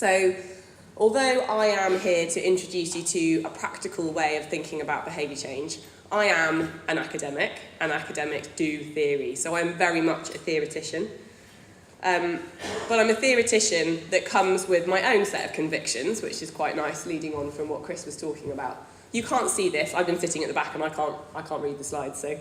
So, although I am here to introduce you to a practical way of thinking about behaviour change, I am an academic, and academics do theory, so I'm very much a theoretician. But I'm a theoretician that comes with my own set of convictions, which is quite nice, leading on from what Chris was talking about. You can't see this, I've been sitting at the back and I can't read the slides, so...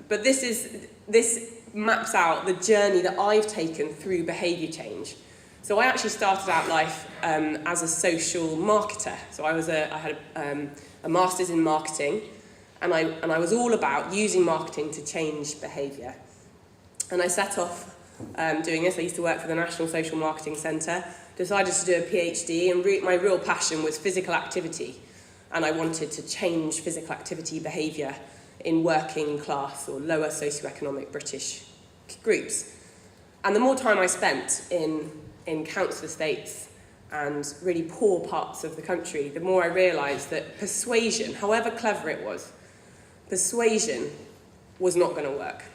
but this maps out the journey that I've taken through behaviour change. So I actually started out life as a social marketer. So I had a master's in marketing, and I was all about using marketing to change behaviour. And I set off doing this. I used to work for the National Social Marketing Centre, decided to do a PhD, and my real passion was physical activity. And I wanted to change physical activity behaviour in working class or lower socioeconomic British groups. And the more time I spent in council estates and really poor parts of the country, the more I realised that persuasion, however clever it was, persuasion was not going to work.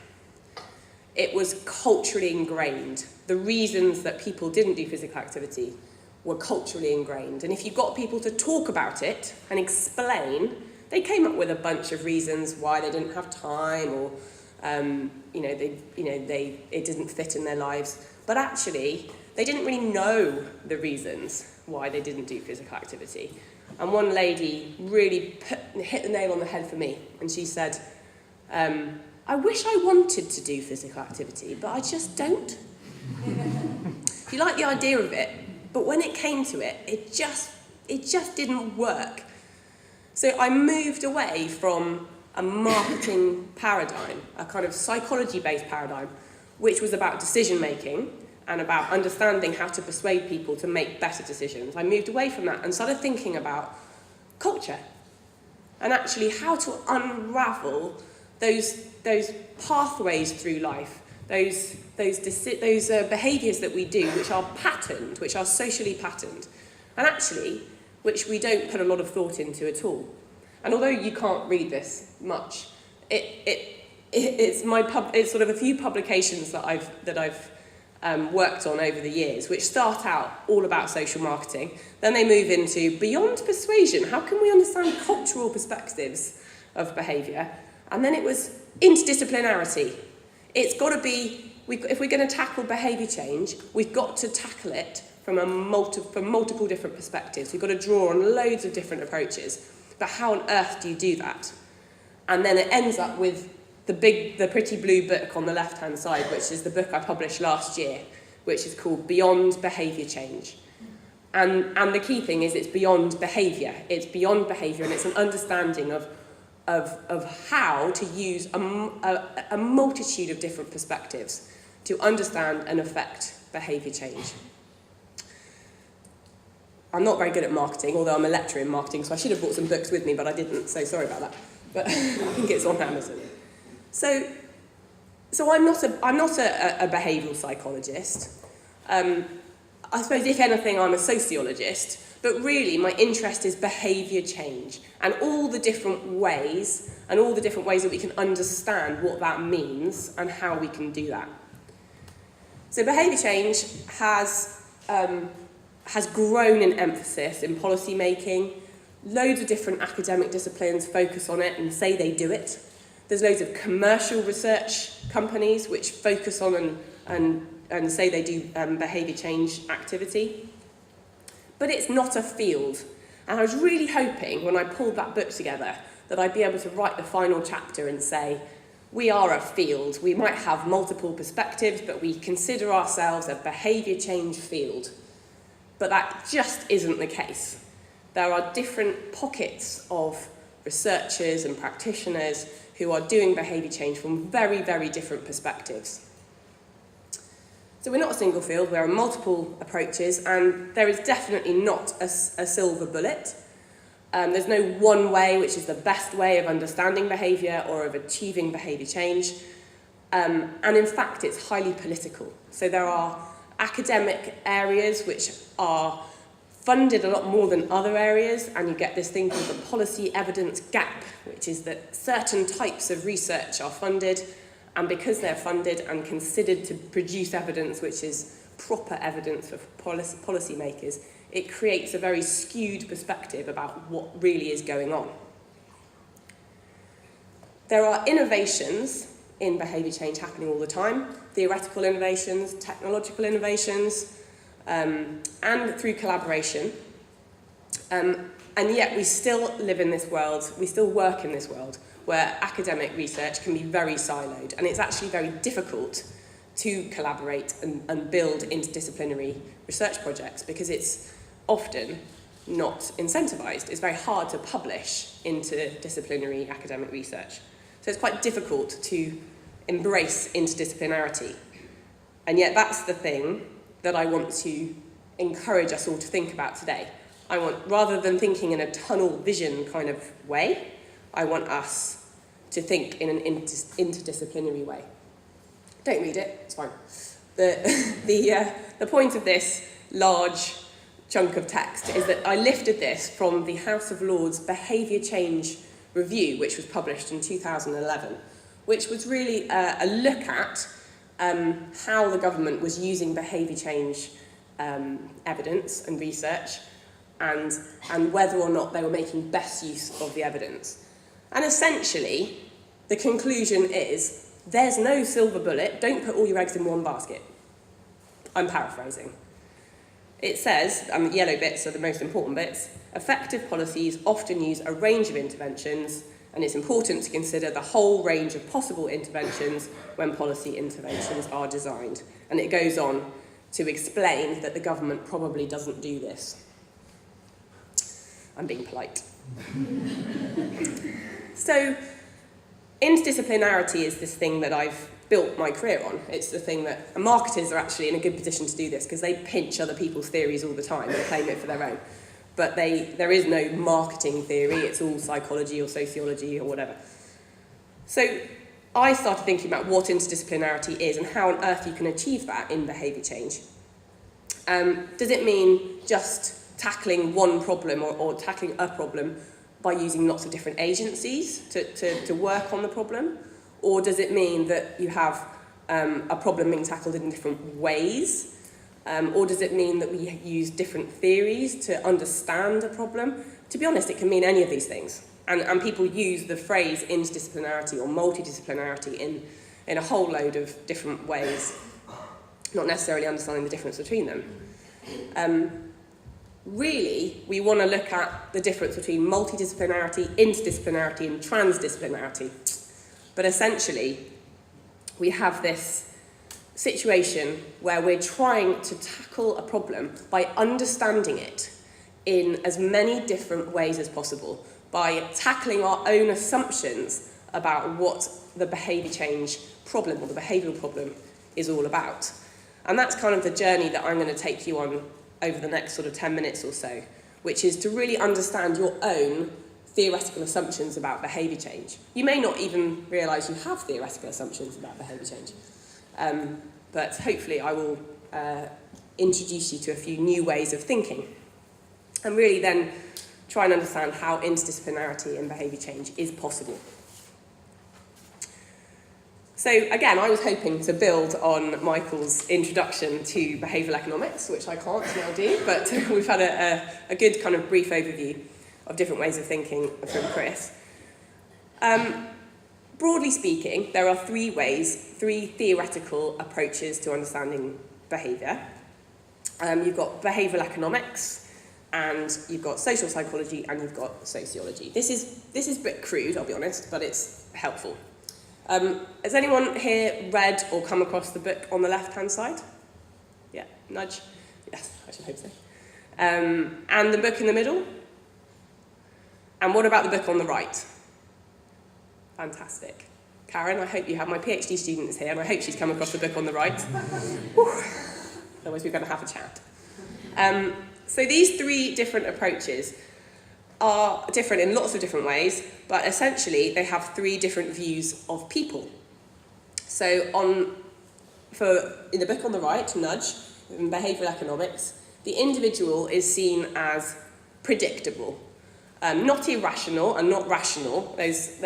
It was culturally ingrained. The reasons that people didn't do physical activity were culturally ingrained. And if you got people to talk about it and explain, they came up with a bunch of reasons why they didn't have time, or it didn't fit in their lives. But actually, they didn't really know the reasons why they didn't do physical activity. And one lady really hit the nail on the head for me, and she said, I wish I wanted to do physical activity, but I just don't. You like the idea of it, but when it came to it, it just didn't work. So I moved away from a marketing paradigm, a kind of psychology-based paradigm, which was about decision-making and about understanding how to persuade people to make better decisions. I moved away from that and started thinking about culture and actually how to unravel those pathways through life, those behaviours that we do, which are patterned, which are socially patterned, and actually which we don't put a lot of thought into at all. And although you can't read this much, it's sort of a few publications that I've worked on over the years, which start out all about social marketing. Then they move into beyond persuasion. How can we understand cultural perspectives of behaviour? And then it was interdisciplinarity. It's got to be, if we're going to tackle behaviour change, we've got to tackle it from multiple different perspectives. We've got to draw on loads of different approaches. But how on earth do you do that? And then it ends up with the pretty blue book on the left-hand side, which is the book I published last year, which is called Beyond Behaviour Change. And the key thing is it's beyond behaviour. It's beyond behaviour, and it's an understanding of how to use a multitude of different perspectives to understand and affect behaviour change. I'm not very good at marketing, although I'm a lecturer in marketing, so I should have brought some books with me, but I didn't, so sorry about that. But I think it's on Amazon. So I'm not a behavioural psychologist. I suppose, if anything, I'm a sociologist, but really my interest is behaviour change and all the different ways that we can understand what that means and how we can do that. So behaviour change has grown in emphasis in policy making. Loads of different academic disciplines focus on it and say they do it. There's loads of commercial research companies which focus on and say they do behaviour change activity. But it's not a field. And I was really hoping, when I pulled that book together, that I'd be able to write the final chapter and say, we are a field. We might have multiple perspectives, but we consider ourselves a behaviour change field. But that just isn't the case. There are different pockets of researchers and practitioners who are doing behaviour change from very, very different perspectives. So we're not a single field, there are multiple approaches, and there is definitely not a silver bullet. There's no one way which is the best way of understanding behaviour or of achieving behaviour change. And in fact, it's highly political. So there are academic areas which are funded a lot more than other areas, and you get this thing called the policy evidence gap, which is that certain types of research are funded, and because they're funded and considered to produce evidence which is proper evidence for policymakers, it creates a very skewed perspective about what really is going on. There are innovations in behaviour change happening all the time, theoretical innovations, technological innovations, and through collaboration. And yet we still live in this world, we still work in this world, where academic research can be very siloed, and it's actually very difficult to collaborate and build interdisciplinary research projects because it's often not incentivised. It's very hard to publish interdisciplinary academic research. So it's quite difficult to embrace interdisciplinarity. And yet that's the thing that I want to encourage us all to think about today. I want, rather than thinking in a tunnel vision kind of way, I want us to think in an interdisciplinary way. Don't read it, it's fine. The point of this large chunk of text is that I lifted this from the House of Lords Behaviour Change Review, which was published in 2011, which was really a look at how the government was using behaviour change evidence and research, and whether or not they were making best use of the evidence. And essentially, the conclusion is, there's no silver bullet, don't put all your eggs in one basket. I'm paraphrasing. It says, the yellow bits are the most important bits, effective policies often use a range of interventions, and it's important to consider the whole range of possible interventions when policy interventions are designed. And it goes on to explain that the government probably doesn't do this. I'm being polite. So, interdisciplinarity is this thing that I've built my career on. It's the thing that marketers are actually in a good position to do this because they pinch other people's theories all the time and claim it for their own. But there is no marketing theory, it's all psychology or sociology or whatever. So I started thinking about what interdisciplinarity is and how on earth you can achieve that in behaviour change. Does it mean just tackling one problem or tackling a problem by using lots of different agencies to work on the problem? Or does it mean that you have a problem being tackled in different ways? Or does it mean that we use different theories to understand a problem? To be honest, it can mean any of these things. And people use the phrase interdisciplinarity or multidisciplinarity in a whole load of different ways, not necessarily understanding the difference between them. Really, we want to look at the difference between multidisciplinarity, interdisciplinarity, and transdisciplinarity. But essentially, we have this situation where we're trying to tackle a problem by understanding it in as many different ways as possible, by tackling our own assumptions about what the behaviour change problem or the behavioural problem is all about. And that's kind of the journey that I'm going to take you on over the next sort of 10 minutes or so, which is to really understand your own theoretical assumptions about behaviour change. You may not even realise you have theoretical assumptions about behaviour change, but hopefully I will introduce you to a few new ways of thinking, and really then try and understand how interdisciplinarity and behaviour change is possible. So again, I was hoping to build on Michael's introduction to behavioural economics, which I can't now do, but we've had a good kind of brief overview of different ways of thinking from Chris. Broadly speaking, there are three theoretical approaches to understanding behaviour. You've got behavioural economics, and you've got social psychology, and you've got sociology. This is a bit crude, I'll be honest, but it's helpful. Has anyone here read or come across the book on the left-hand side? Yeah, nudge. Yes, I should hope so. And the book in the middle? And what about the book on the right? Fantastic. Karen, I hope you have my PhD student is here, and I hope she's come across the book on the right. Otherwise we're going to have a chat. So these three different approaches are different in lots of different ways, but essentially they have three different views of people. So in the book on the right, Nudge, in behavioural economics, the individual is seen as predictable. Not irrational and not rational. Those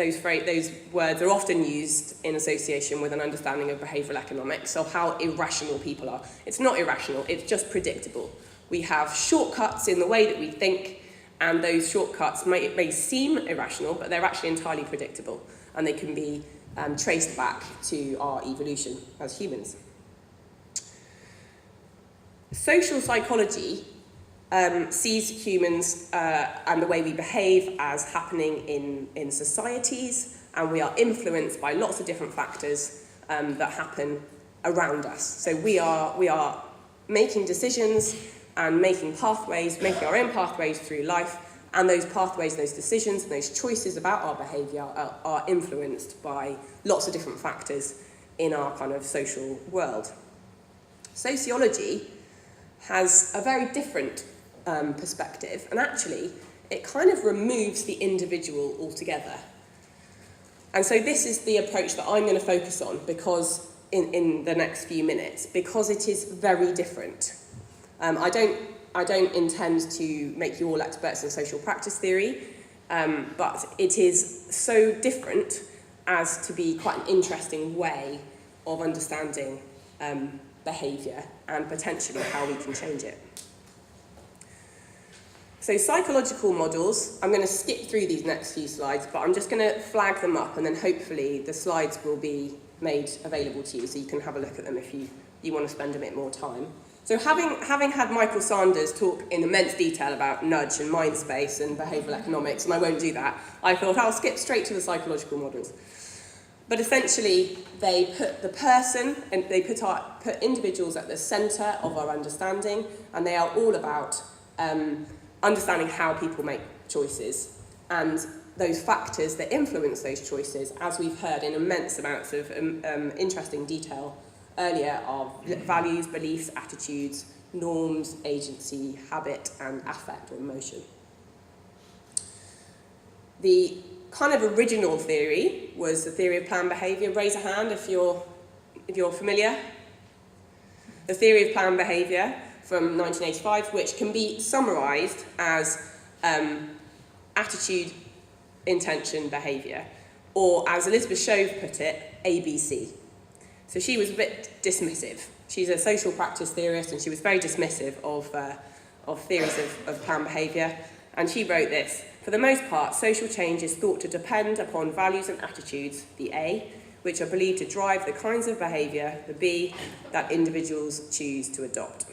words are often used in association with an understanding of behavioural economics, of how irrational people are. It's not irrational, it's just predictable. We have shortcuts in the way that we think, and those shortcuts may seem irrational, but they're actually entirely predictable, and they can be traced back to our evolution as humans. Social psychology sees humans and the way we behave as happening in societies, and we are influenced by lots of different factors that happen around us. So we are making decisions and making our own pathways through life, and those pathways, those decisions, and those choices about our behaviour are influenced by lots of different factors in our kind of social world. Sociology has a very different perspective, and actually it kind of removes the individual altogether. And so this is the approach that I'm going to focus on because in the next few minutes, because it is very different. I don't intend to make you all experts in social practice theory, but it is so different as to be quite an interesting way of understanding behaviour and potentially how we can change it. So psychological models, I'm going to skip through these next few slides, but I'm just going to flag them up, and then hopefully the slides will be made available to you so you can have a look at them if you want to spend a bit more time. So having had Michael Sanders talk in immense detail about nudge and mind space and behavioural economics, and I won't do that, I thought I'll skip straight to the psychological models. But essentially, they put the person, and they put individuals at the centre of our understanding, and they are all about understanding how people make choices and those factors that influence those choices, as we've heard in immense amounts of interesting detail earlier, are values, beliefs, attitudes, norms, agency, habit, and affect or emotion. The kind of original theory was the theory of planned behaviour. Raise a hand if you're familiar. The theory of planned behaviour from 1985, which can be summarised as attitude, intention, behaviour, or as Elizabeth Shove put it, ABC. So she was a bit dismissive. She's a social practice theorist, and she was very dismissive of theories of planned behaviour. And she wrote this: for the most part, social change is thought to depend upon values and attitudes, the A, which are believed to drive the kinds of behaviour, the B, that individuals choose to adopt.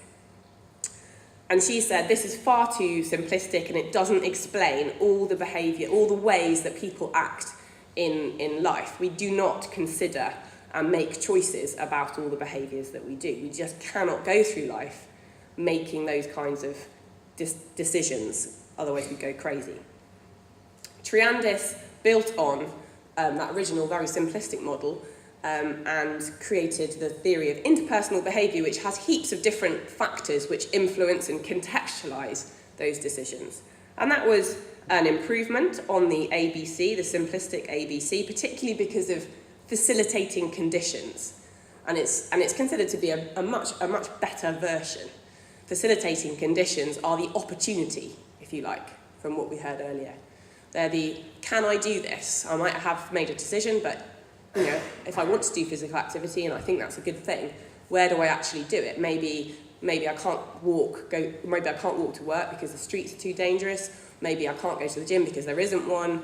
And she said this is far too simplistic, and it doesn't explain all the behaviour, all the ways that people act in life. We do not consider and make choices about all the behaviours that we do. We just cannot go through life making those kinds of decisions, otherwise we go crazy. Triandis built on that original very simplistic model and created the theory of interpersonal behaviour, which has heaps of different factors which influence and contextualise those decisions. And that was an improvement on the ABC, the simplistic ABC, particularly because of facilitating conditions. And it's considered to be a much better version. Facilitating conditions are the opportunity, if you like, from what we heard earlier. They're the, can I do this? I might have made a decision, but if I want to do physical activity and I think that's a good thing, where do I actually do it? Maybe I can't walk to work because the streets are too dangerous. Maybe I can't go to the gym because there isn't one.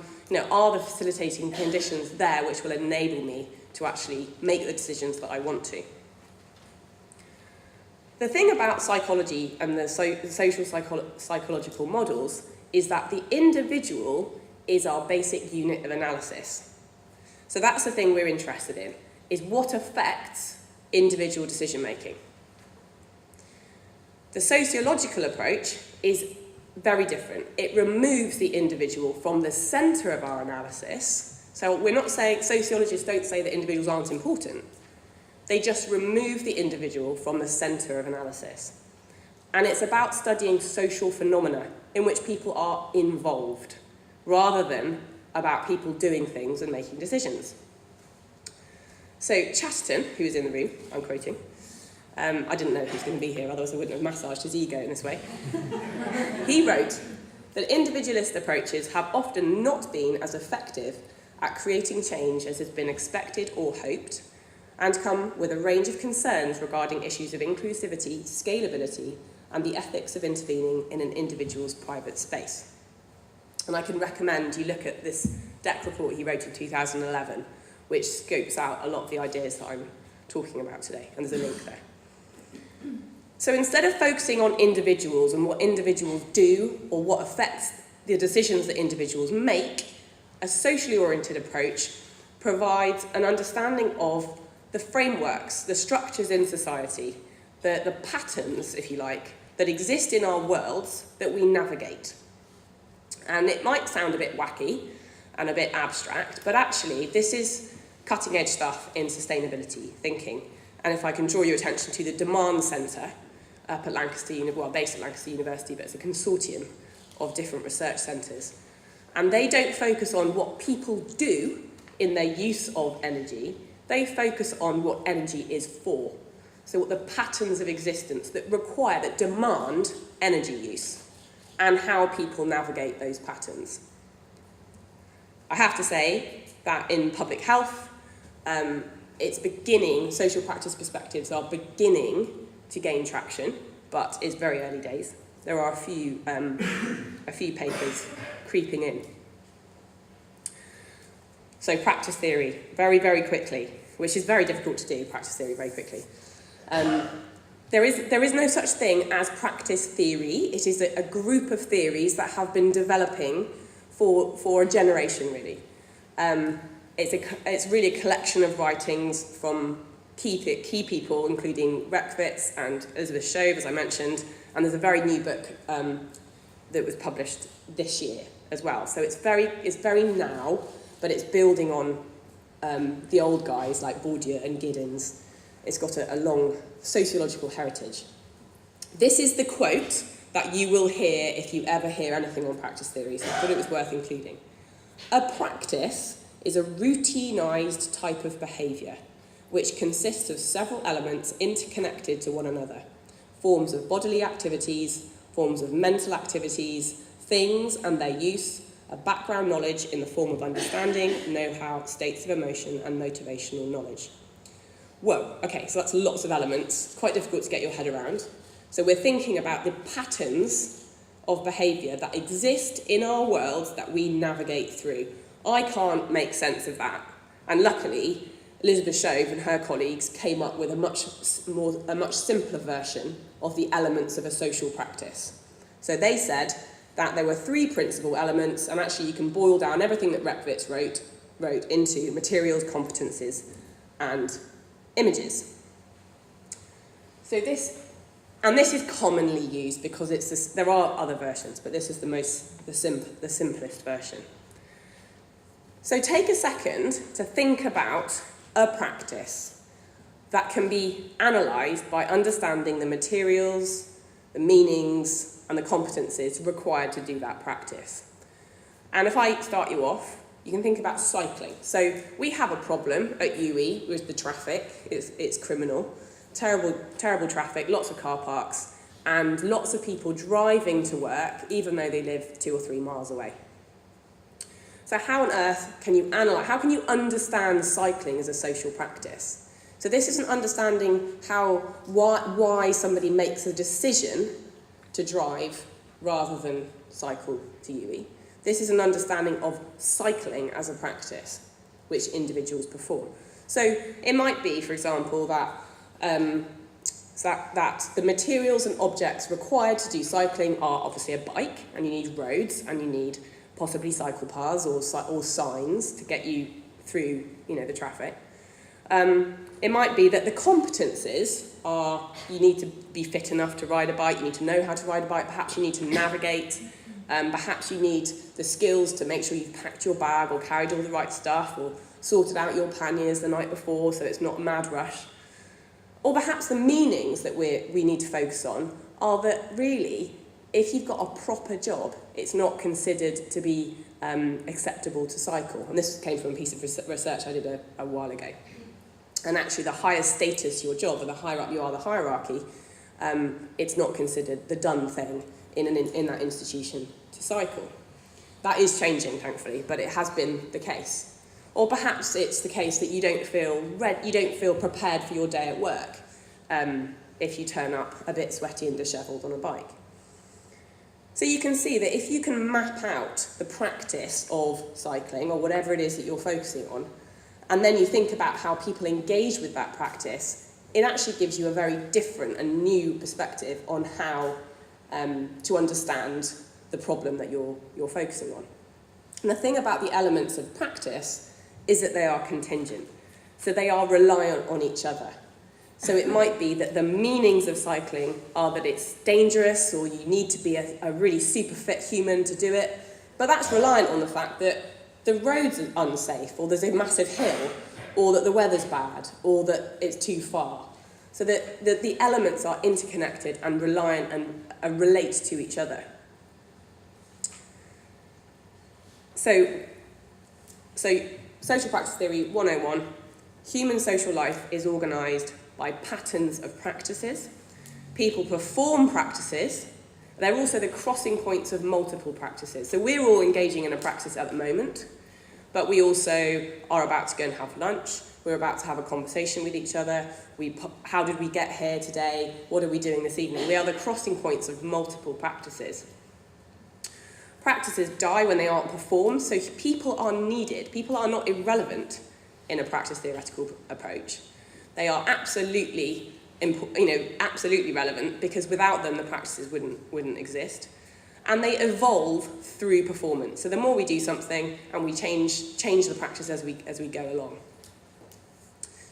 Are the facilitating conditions there which will enable me to actually make the decisions that I want to? The thing about psychology and the social psychological models is that the individual is our basic unit of analysis. So that's the thing we're interested in, is what affects individual decision making. The sociological approach is very different. It removes the individual from the centre of our analysis. So we're not saying, sociologists don't say that individuals aren't important. They just remove the individual from the centre of analysis. And it's about studying social phenomena in which people are involved, rather than about people doing things and making decisions. So Chesterton, who's in the room, I'm quoting, I didn't know he was going to be here, otherwise I wouldn't have massaged his ego in this way. He wrote, that individualist approaches have often not been as effective at creating change as has been expected or hoped, and come with a range of concerns regarding issues of inclusivity, scalability, and the ethics of intervening in an individual's private space. And I can recommend you look at this DEC report he wrote in 2011, which scopes out a lot of the ideas that I'm talking about today, and there's a link there. So instead of focusing on individuals and what individuals do or what affects the decisions that individuals make, a socially oriented approach provides an understanding of the frameworks, the structures in society, the patterns, if you like, that exist in our worlds that we navigate. And it might sound a bit wacky and a bit abstract, but actually this is cutting-edge stuff in sustainability thinking. And if I can draw your attention to the Demand Centre up at based at Lancaster University, but it's a consortium of different research centres. And they don't focus on what people do in their use of energy, they focus on what energy is for. So what the patterns of existence that demand energy use, and how people navigate those patterns. I have to say that in public health, social practice perspectives are beginning to gain traction, but it's very early days. There are a few papers creeping in. So practice theory, very, very quickly, which is very difficult to do, practice theory very quickly. There is no such thing as practice theory. It is a group of theories that have been developing for a generation, really. It's really a collection of writings from key people, including Reckwitz and Elizabeth Shove, as I mentioned, and there's a very new book that was published this year as well. So it's very now, but it's building on the old guys like Bourdieu and Giddens. It's got a long sociological heritage. This is the quote that you will hear if you ever hear anything on practice theory, so I thought it was worth including. A practice is a routinized type of behaviour which consists of several elements interconnected to one another. Forms of bodily activities, forms of mental activities, things and their use, a background knowledge in the form of understanding, know-how, states of emotion and motivational knowledge. Whoa, okay, so that's lots of elements, quite difficult to get your head around. So we're thinking about the patterns of behaviour that exist in our worlds that we navigate through. I can't make sense of that. And luckily, Elizabeth Shove and her colleagues came up with a much simpler version of the elements of a social practice. So they said that there were 3 principal elements, and actually you can boil down everything that Reckwitz wrote into materials, competences, and images. So this is commonly used because there are other versions, but this is the simplest version. So take a second to think about a practice that can be analysed by understanding the materials, the meanings, and the competencies required to do that practice. And if I start you off, you can think about cycling. So we have a problem at UE with the traffic. It's criminal. Terrible traffic, lots of car parks, and lots of people driving to work, even though they live 2 or 3 miles away. So how on earth can you understand cycling as a social practice? So this is an understanding why somebody makes a decision to drive rather than cycle to UE. This is an understanding of cycling as a practice, which individuals perform. So it might be, for example, that the materials and objects required to do cycling are obviously a bike, and you need roads, and you need possibly cycle paths or signs to get you through, the traffic. It might be that the competences are, you need to be fit enough to ride a bike, you need to know how to ride a bike, perhaps you need to navigate, perhaps you need the skills to make sure you've packed your bag or carried all the right stuff or sorted out your panniers the night before so it's not a mad rush. Or perhaps the meanings that we need to focus on are that really, if you've got a proper job, it's not considered to be acceptable to cycle. And this came from a piece of research I did a while ago. And actually, the higher status your job, and the higher up you are the hierarchy, it's not considered the done thing in that institution to cycle. That is changing, thankfully, but it has been the case. Or perhaps it's the case that you don't feel prepared for your day at work if you turn up a bit sweaty and dishevelled on a bike. So you can see that if you can map out the practice of cycling, or whatever it is that you're focusing on, and then you think about how people engage with that practice, it actually gives you a very different and new perspective on how to understand the problem that you're focusing on. And the thing about the elements of practice is that they are contingent. So they are reliant on each other. So it might be that the meanings of cycling are that it's dangerous, or you need to be a really super fit human to do it, but that's reliant on the fact that the roads are unsafe, or there's a massive hill, or that the weather's bad, or that it's too far. So that the elements are interconnected and reliant and relate to each other. So social practice theory 101, human social life is organised by patterns of practices. People perform practices. They're also the crossing points of multiple practices. So we're all engaging in a practice at the moment, but we also are about to go and have lunch. We're about to have a conversation with each other. How did we get here today? What are we doing this evening? We are the crossing points of multiple practices. Practices die when they aren't performed, so people are needed. People are not irrelevant in a practice theoretical approach. They are absolutely relevant, because without them the practices wouldn't exist. And they evolve through performance. So the more we do something, and we change the practice as we go along.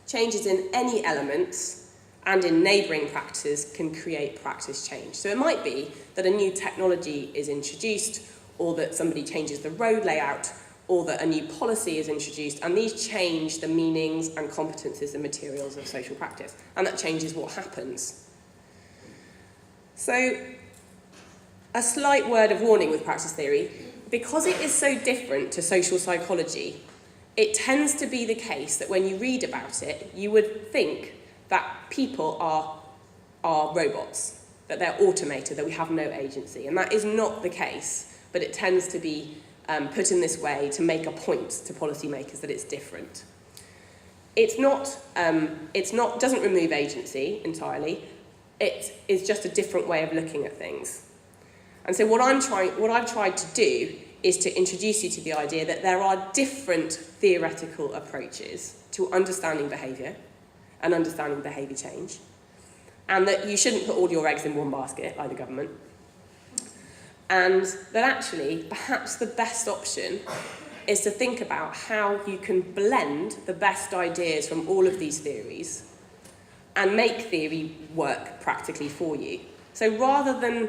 Changes in any elements and in neighbouring practices can create practice change. So it might be that a new technology is introduced, or that somebody changes the road layout, or that a new policy is introduced, and these change the meanings and competences and materials of social practice, and that changes what happens. So, a slight word of warning with practice theory: because it is so different to social psychology, it tends to be the case that when you read about it, you would think that people are robots, that they're automated, that we have no agency, and that is not the case, but it tends to be put in this way to make a point to policymakers that it's different. Doesn't remove agency entirely. It is just a different way of looking at things. And so what I've tried to do is to introduce you to the idea that there are different theoretical approaches to understanding behaviour and understanding behaviour change, and that you shouldn't put all your eggs in one basket like the government. And that actually, perhaps the best option is to think about how you can blend the best ideas from all of these theories and make theory work practically for you. So rather than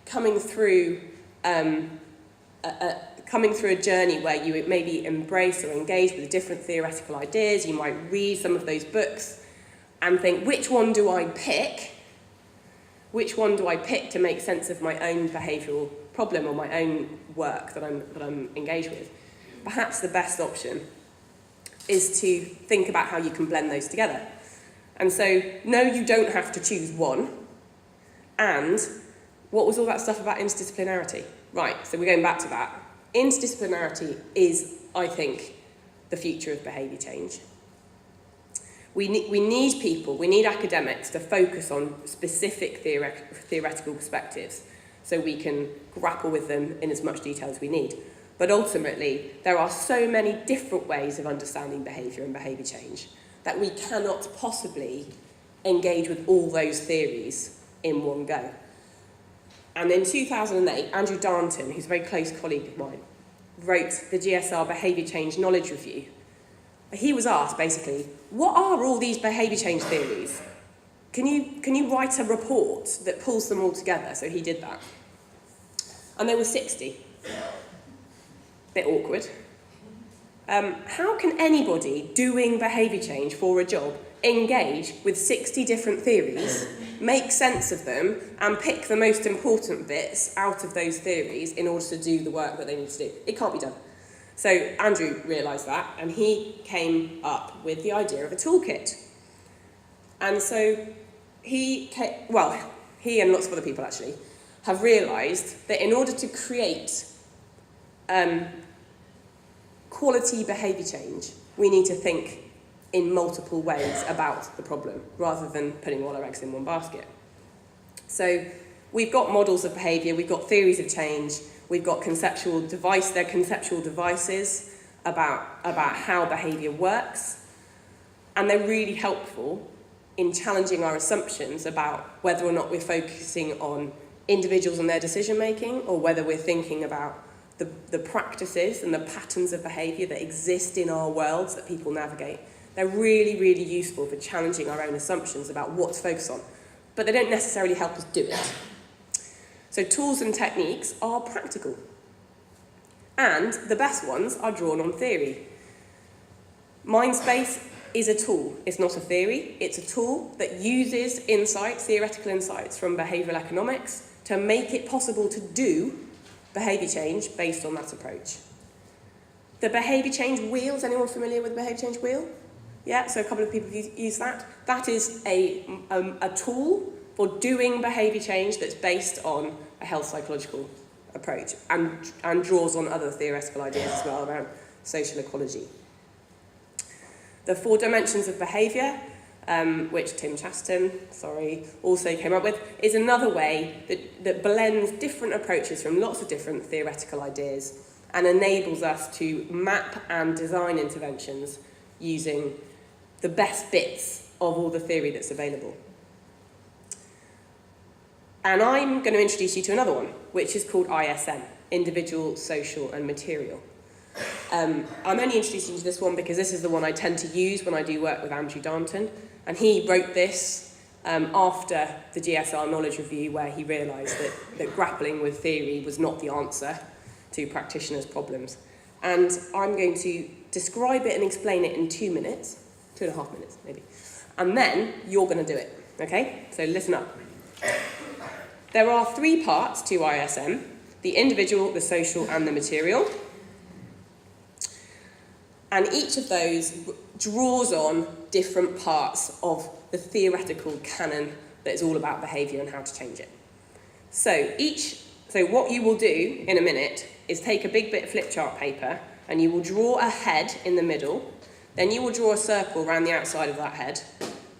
coming through a journey where you maybe embrace or engage with different theoretical ideas, you might read some of those books and think, which one do I pick? Which one do I pick to make sense of my own behavioural problem or my own work that I'm engaged with? Perhaps the best option is to think about how you can blend those together. And so, no, you don't have to choose one. And what was all that stuff about interdisciplinarity? Right, so we're going back to that. Interdisciplinarity is, I think, the future of behaviour change. We need academics to focus on specific theoretical perspectives so we can grapple with them in as much detail as we need. But ultimately, there are so many different ways of understanding behaviour and behaviour change that we cannot possibly engage with all those theories in one go. And in 2008, Andrew Darnton, who's a very close colleague of mine, wrote the GSR Behaviour Change Knowledge Review. He was asked, basically, what are all these behaviour change theories? Can you write a report that pulls them all together? So he did that. And there were 60. Bit awkward. How can anybody doing behaviour change for a job engage with 60 different theories, make sense of them, and pick the most important bits out of those theories in order to do the work that they need to do? It can't be done. So Andrew realised that, and he came up with the idea of a toolkit. And so he and lots of other people actually have realised that in order to create quality behaviour change, we need to think in multiple ways about the problem, rather than putting all our eggs in one basket. So we've got models of behaviour, we've got theories of change, we've got conceptual devices about how behaviour works, and they're really helpful in challenging our assumptions about whether or not we're focusing on individuals and their decision making, or whether we're thinking about the practices and the patterns of behaviour that exist in our worlds that people navigate. They're really, really useful for challenging our own assumptions about what to focus on, but they don't necessarily help us do it. So tools and techniques are practical, and the best ones are drawn on theory. Mindspace is a tool, it's not a theory. It's a tool that uses insights, theoretical insights from behavioural economics to make it possible to do behaviour change based on that approach. The behaviour change wheel, is anyone familiar with the behaviour change wheel? Yeah, so a couple of people use that. That is a tool for doing behaviour change that's based on a health psychological approach, and draws on other theoretical ideas as well around social ecology. The 4 dimensions of behaviour, which Tim Chaston, also came up with, is another way that blends different approaches from lots of different theoretical ideas and enables us to map and design interventions using the best bits of all the theory that's available. And I'm going to introduce you to another one, which is called ISM, Individual, Social and Material. I'm only introducing you to this one because this is the one I tend to use when I do work with Andrew Darnton, and he wrote this after the GSR knowledge review, where he realised that grappling with theory was not the answer to practitioners' problems. And I'm going to describe it and explain it in 2 minutes, 2.5 minutes maybe, and then you're going to do it, okay? So listen up. There are 3 parts to ISM: the individual, the social and the material. And each of those draws on different parts of the theoretical canon that is all about behaviour and how to change it. So what you will do in a minute is take a big bit of flip chart paper, and you will draw a head in the middle. Then you will draw a circle around the outside of that head,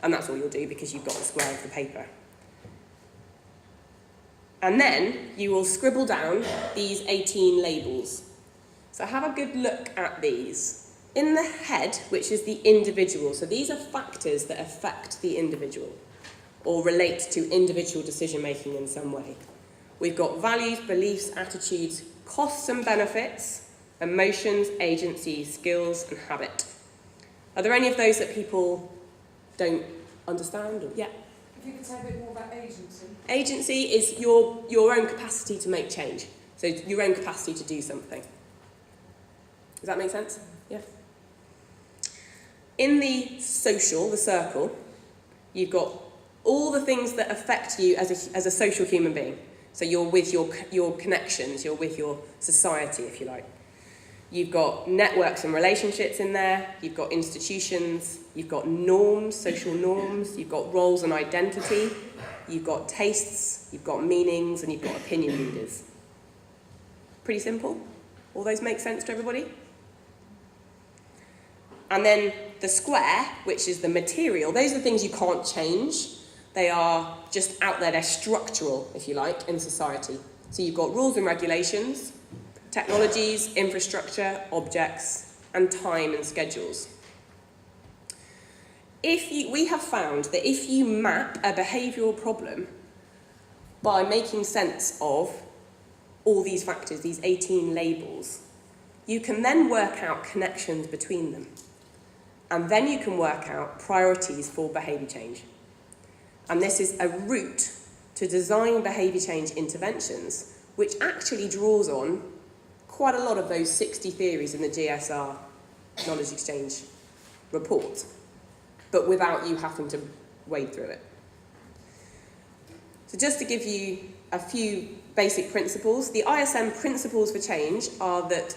and that's all you'll do because you've got the square of the paper. And then you will scribble down these 18 labels. So have a good look at these. In the head, which is the individual, so these are factors that affect the individual or relate to individual decision-making in some way. We've got values, beliefs, attitudes, costs and benefits, emotions, agency, skills and habit. Are there any of those that people don't understand? Yeah? If you could say a bit more about agency. Agency is your own capacity to make change, so your own capacity to do something. Does that make sense? Yeah. In the social, the circle, you've got all the things that affect you as a social human being. So you're with your connections, you're with your society, if you like. You've got networks and relationships in there, you've got institutions, you've got norms, social norms, you've got roles and identity, you've got tastes, you've got meanings, and you've got opinion leaders. Pretty simple? All those make sense to everybody? And then the square, which is the material, those are the things you can't change. They are just out there, they're structural, if you like, in society. So you've got rules and regulations, technologies, infrastructure, objects, and time and schedules. We have found that if you map a behavioural problem by making sense of all these factors, these 18 labels, you can then work out connections between them. And then you can work out priorities for behaviour change. And this is a route to design behaviour change interventions, which actually draws on quite a lot of those 60 theories in the GSR knowledge exchange report, but without you having to wade through it. So just to give you a few basic principles, the ISM principles for change are that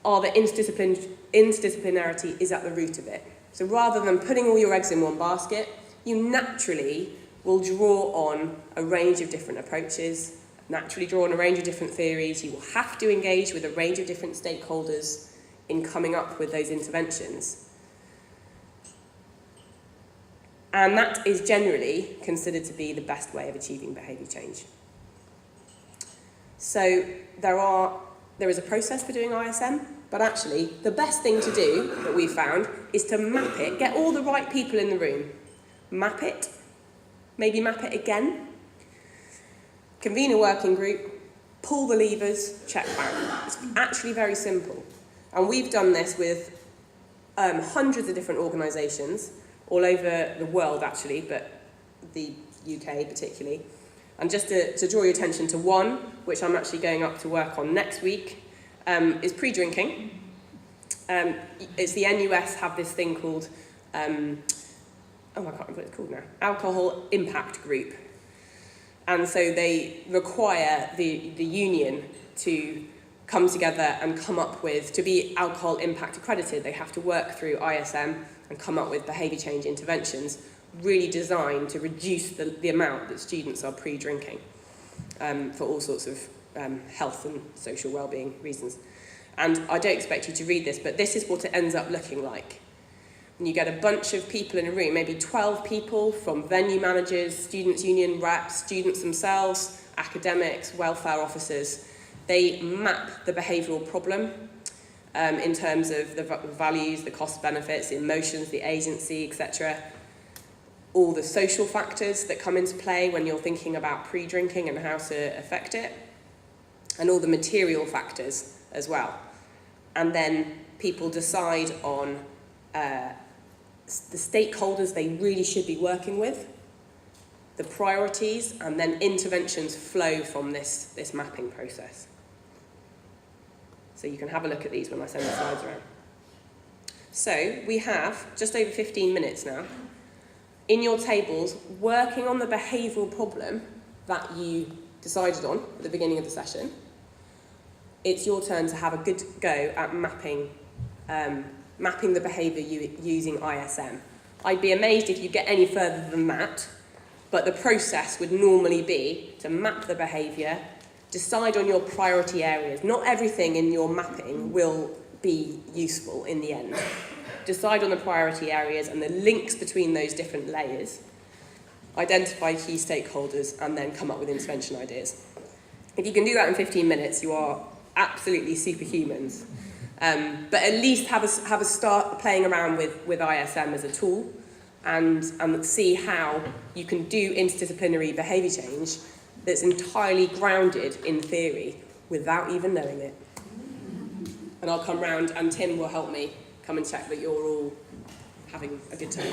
interdisciplinarity is at the root of it. So rather than putting all your eggs in one basket, you naturally will draw on a range of different approaches, naturally draw on a range of different theories. You will have to engage with a range of different stakeholders in coming up with those interventions. And that is generally considered to be the best way of achieving behaviour change. So there is a process for doing ISM, but actually the best thing to do that we've found is to map it, get all the right people in the room, map it, maybe map it again, convene a working group, pull the levers, check back. It's actually very simple. And we've done this with hundreds of different organisations all over the world actually, but the UK particularly. And just to draw your attention to one, which I'm actually going up to work on next week, is pre-drinking. It's the NUS have this thing called, I can't remember what it's called now, Alcohol Impact Group. And so they require the union to come together and come up with, to be alcohol impact accredited, they have to work through ISM and come up with behaviour change interventions really designed to reduce the amount that students are pre-drinking for all sorts of health and social well-being reasons. And I don't expect you to read this, but this is what it ends up looking like. And you get a bunch of people in a room, maybe 12 people from venue managers, students' union reps, students themselves, academics, welfare officers. They map the behavioural problem in terms of the values, the cost benefits, the emotions, the agency, etc. All the social factors that come into play when you're thinking about pre-drinking and how to affect it, and all the material factors as well. And then people decide on the stakeholders they really should be working with, the priorities, and then interventions flow from this mapping process. So you can have a look at these when I send the slides around. So we have just over 15 minutes now in your tables working on the behavioural problem that you decided on at the beginning of the session. It's your turn to have a good go at mapping the behaviour using ISM. I'd be amazed if you get any further than that, but the process would normally be to map the behaviour, decide on your priority areas. Not everything in your mapping will be useful in the end. Decide on the priority areas and the links between those different layers, identify key stakeholders, and then come up with intervention ideas. If you can do that in 15 minutes, you are absolutely superhumans. But at least have a start playing around with ISM as a tool and see how you can do interdisciplinary behaviour change that's entirely grounded in theory without even knowing it. And I'll come round and Tim will help me come and check that you're all having a good time.